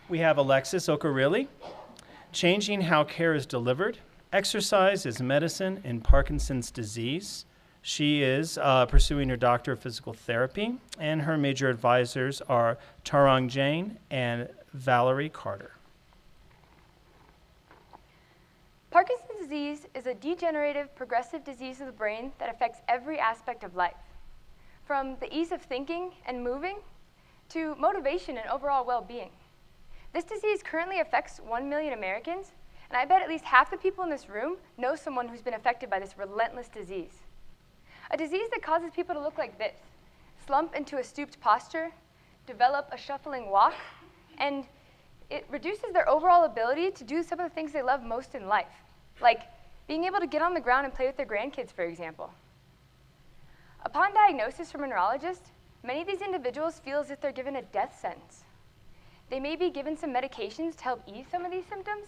We have Alexis Okurily, Changing How Care is Delivered, Exercise is Medicine in Parkinson's Disease. She is pursuing her Doctor of Physical Therapy, and her major advisors are Tarang Jain and Valerie Carter. Parkinson's disease is a degenerative, progressive disease of the brain that affects every aspect of life, from the ease of thinking and moving to motivation and overall well-being. This disease currently affects 1 million Americans, and I bet at least half the people in this room know someone who's been affected by this relentless disease. A disease that causes people to look like this, slump into a stooped posture, develop a shuffling walk, and it reduces their overall ability to do some of the things they love most in life, like being able to get on the ground and play with their grandkids, for example. Upon diagnosis from a neurologist, many of these individuals feel as if they're given a death sentence. They may be given some medications to help ease some of these symptoms,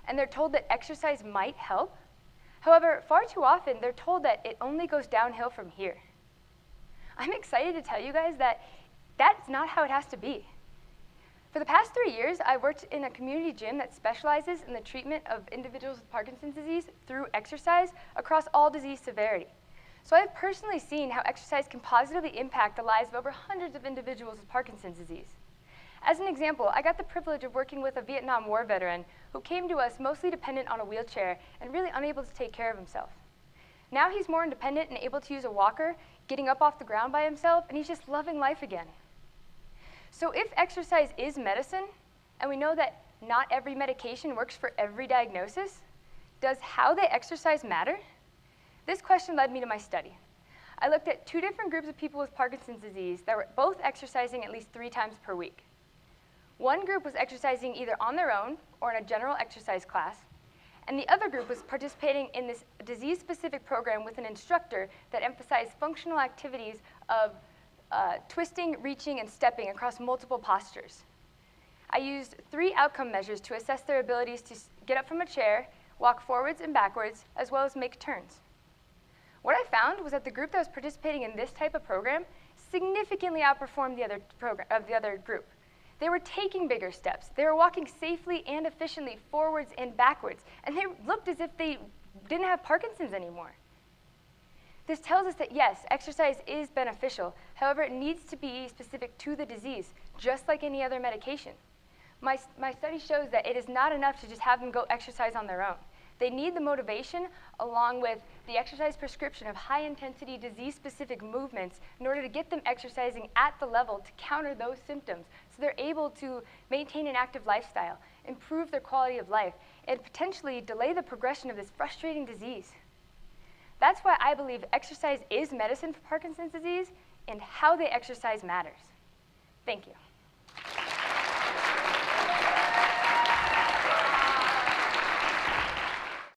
and they're told that exercise might help. However, far too often, they're told that it only goes downhill from here. I'm excited to tell you guys that that's not how it has to be. For the past 3 years, I worked in a community gym that specializes in the treatment of individuals with Parkinson's disease through exercise across all disease severity. So I've personally seen how exercise can positively impact the lives of over hundreds of individuals with Parkinson's disease. As an example, I got the privilege of working with a Vietnam War veteran who came to us mostly dependent on a wheelchair and really unable to take care of himself. Now he's more independent and able to use a walker, getting up off the ground by himself, and he's just loving life again. So if exercise is medicine, and we know that not every medication works for every diagnosis, does how they exercise matter? This question led me to my study. I looked at 2 different groups of people with Parkinson's disease that were both exercising at least 3 times per week. One group was exercising either on their own or in a general exercise class, and the other group was participating in this disease-specific program with an instructor that emphasized functional activities of twisting, reaching, and stepping across multiple postures. I used 3 outcome measures to assess their abilities to get up from a chair, walk forwards and backwards, as well as make turns. What I found was that the group that was participating in this type of program significantly outperformed the other group. They were taking bigger steps. They were walking safely and efficiently forwards and backwards, and they looked as if they didn't have Parkinson's anymore. This tells us that yes, exercise is beneficial. However, it needs to be specific to the disease, just like any other medication. My study shows that it is not enough to just have them go exercise on their own. They need the motivation along with the exercise prescription of high-intensity, disease-specific movements in order to get them exercising at the level to counter those symptoms so they're able to maintain an active lifestyle, improve their quality of life, and potentially delay the progression of this frustrating disease. That's why I believe exercise is medicine for Parkinson's disease, and how they exercise matters. Thank you.